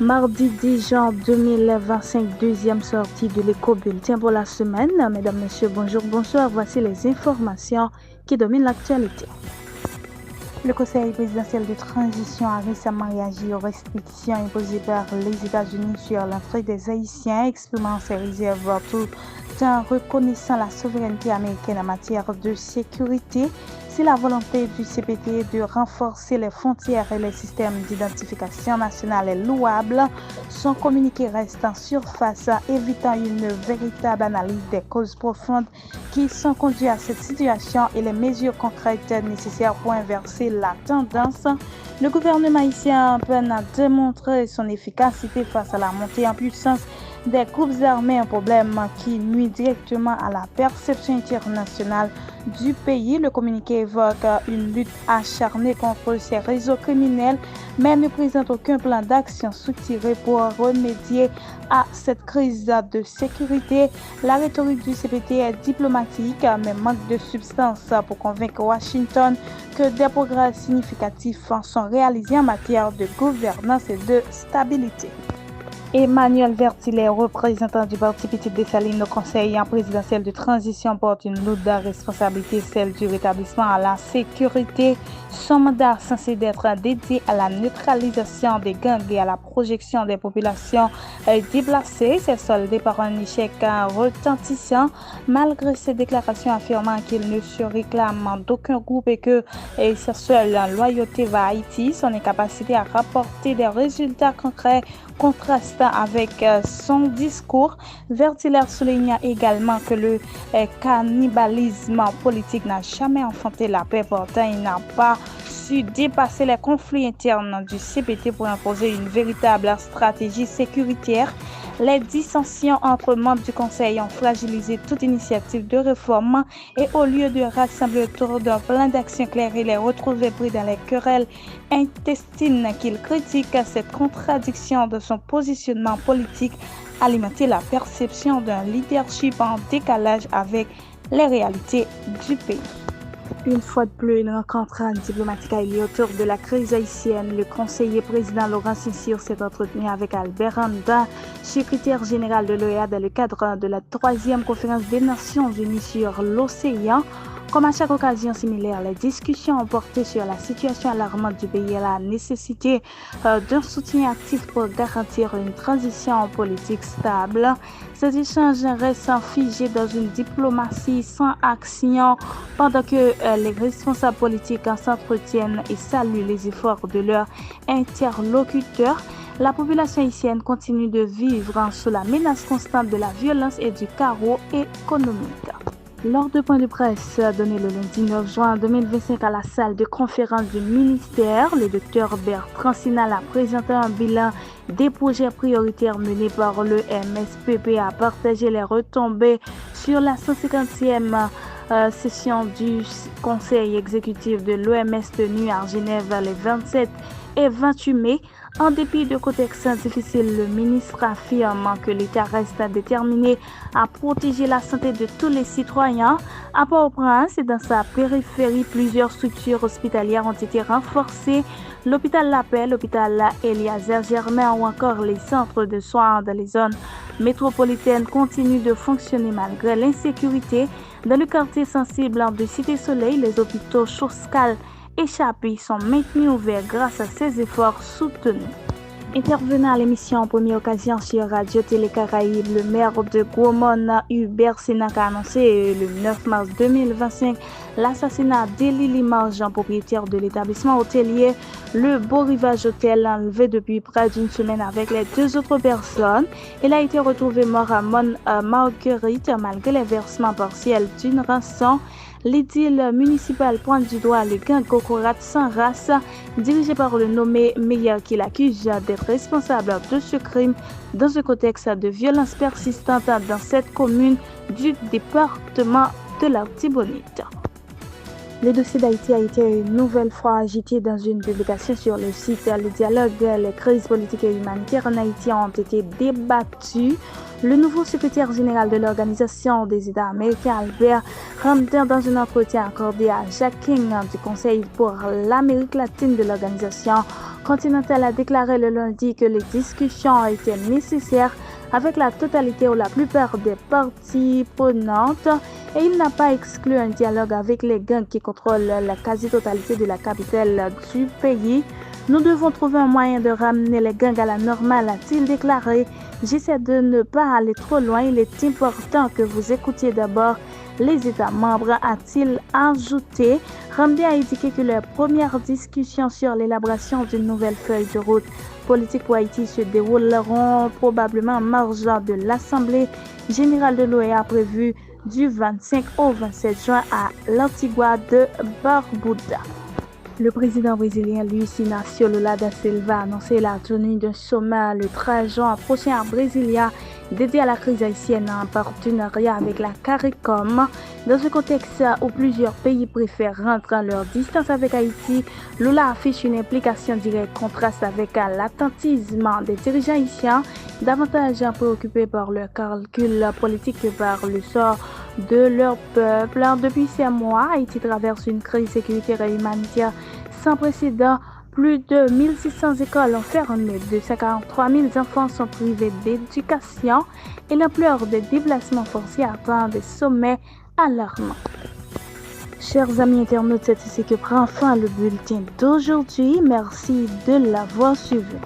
Mardi 10 juin 2025, deuxième sortie de l'éco-bulletin pour la semaine. Mesdames, Messieurs, bonjour, bonsoir. Voici les informations qui dominent l'actualité. Le Conseil présidentiel de transition a récemment réagi aux restrictions imposées par les États-Unis sur l'entrée des Haïtiens, exprimant ses réserves tout en reconnaissant la souveraineté américaine en matière de sécurité. Si la volonté du CPT de renforcer les frontières et les systèmes d'identification nationale est louable, son communiqué reste en surface, évitant une véritable analyse des causes profondes qui sont conduites à cette situation et les mesures concrètes nécessaires pour inverser la tendance. Le gouvernement haïtien peine à démontrer son efficacité face à la montée en puissance des groupes armés, un problème qui nuit directement à la perception internationale du pays. Le communiqué évoque une lutte acharnée contre ces réseaux criminels, mais ne présente aucun plan d'action structuré pour remédier à cette crise de sécurité. La rhétorique du CPT est diplomatique, mais manque de substance pour convaincre Washington que des progrès significatifs sont réalisés en matière de gouvernance et de stabilité. Emmanuel Vertillet, représentant du Parti Petite Dessalines au Conseil présidentiel de transition, porte une lourde responsabilité, celle du rétablissement à la sécurité. Son mandat censé d'être dédié à la neutralisation des gangs et à la projection des populations déplacées s'est soldé par un échec retentissant, malgré ses déclarations affirmant qu'il ne se réclame d'aucun groupe et que sa seule loyauté va à Haïti. Son incapacité à rapporter des résultats concrets contrastant avec son discours. Vertillet souligne également que le cannibalisme politique n'a jamais enfanté la paix, pourtant il n'a pas su dépasser les conflits internes du CPT pour imposer une véritable stratégie sécuritaire. Les dissensions entre membres du Conseil ont fragilisé toute initiative de réforme et au lieu de rassembler autour d'un plan d'action clair, il est retrouvé pris dans les querelles intestines qu'il critique. Cette contradiction de son positionnement politique alimentait la perception d'un leadership en décalage avec les réalités du pays. Une fois de plus, une rencontre diplomatique a eu lieu autour de la crise haïtienne. Le conseiller président Laurent Saint-Cyr s'est entretenu avec Albert Randa, secrétaire général de l'OEA, dans le cadre de la 3e conférence des Nations Unies sur l'océan. Comme à chaque occasion similaire, les discussions ont porté sur la situation alarmante du pays et la nécessité d'un soutien actif pour garantir une transition politique stable. Ces échanges restent figés dans une diplomatie sans action pendant que les responsables politiques s'entretiennent et saluent les efforts de leurs interlocuteurs. La population haïtienne continue de vivre sous la menace constante de la violence et du chaos économique. Lors de point de presse donné le lundi 9 juin 2025 à la salle de conférence du ministère, le docteur Bertrand Sinal a présenté un bilan des projets prioritaires menés par le MSPP, a partagé les retombées sur la 150e session du Conseil exécutif de l'OMS tenue à Genève les 27 et 28 mai. En dépit de contexte difficile, le ministre affirme que l'État reste déterminé à protéger la santé de tous les citoyens. À Port-au-Prince et dans sa périphérie, plusieurs structures hospitalières ont été renforcées. L'hôpital La Paix, l'hôpital Eliazer Germain ou encore les centres de soins dans les zones métropolitaines continuent de fonctionner malgré l'insécurité. Dans le quartier sensible de Cité-Soleil, les hôpitaux Choscal échappés sont maintenus ouverts grâce à ces efforts soutenus. Intervenant à l'émission en première occasion sur Radio Télé Caraïbes, le maire de Gomon, Hubert Sénac, a annoncé le 9 mars 2025 l'assassinat d'Élie Limarjan, propriétaire de l'établissement hôtelier Le Beau Rivage Hôtel, enlevé depuis près d'une semaine avec les 2 autres personnes. Il a été retrouvé mort à Marguerite malgré les versements partiels d'une rançon. L'édile municipal pointe du doigt le gang Kokorat sans race, dirigé par le nommé Meyer, qui l'accuse d'être responsable de ce crime dans un contexte de violence persistante dans cette commune du département de l'Artibonite. Le dossier d'Haïti a été une nouvelle fois agité dans une publication sur le site. Le dialogue, les crises politiques et humanitaires en Haïti ont été débattus. Le nouveau secrétaire général de l'Organisation des États américains, Albert Ramden, dans un entretien accordé à Jacques King du Conseil pour l'Amérique latine de l'organisation, Continental a déclaré le lundi que les discussions étaient nécessaires avec la totalité ou la plupart des parties prenantes et il n'a pas exclu un dialogue avec les gangs qui contrôlent la quasi-totalité de la capitale du pays. Nous devons trouver un moyen de ramener les gangs à la normale, a-t-il déclaré. J'essaie de ne pas aller trop loin. Il est important que vous écoutiez d'abord les États membres, a-t-il ajouté. Ramdé a indiqué que les premières discussions sur l'élaboration d'une nouvelle feuille de route politique pour Haïti se dérouleront probablement en marge de l'Assemblée générale de l'OEA prévue du 25 au 27 juin à l'Antigua de Barbuda. Le président brésilien Luiz Inácio Lula da Silva a annoncé la tenue d'un sommet le 13 juin prochain à Brasilia dédié à la crise haïtienne en partenariat avec la CARICOM. Dans ce contexte où plusieurs pays préfèrent rendre leur distance avec Haïti, Lula affiche une implication directe contraste avec l'attentisme des dirigeants haïtiens, davantage préoccupés par leur calcul politique que par le sort de leur peuple. Depuis ces mois, Haïti traverse une crise sécuritaire et humanitaire sans précédent. Plus de 1600 écoles ont fermé, 243 000 enfants sont privés d'éducation et l'ampleur des déplacements forcés atteint des sommets alarmants. Chers amis internautes, c'est ici que prend fin le bulletin d'aujourd'hui. Merci de l'avoir suivi.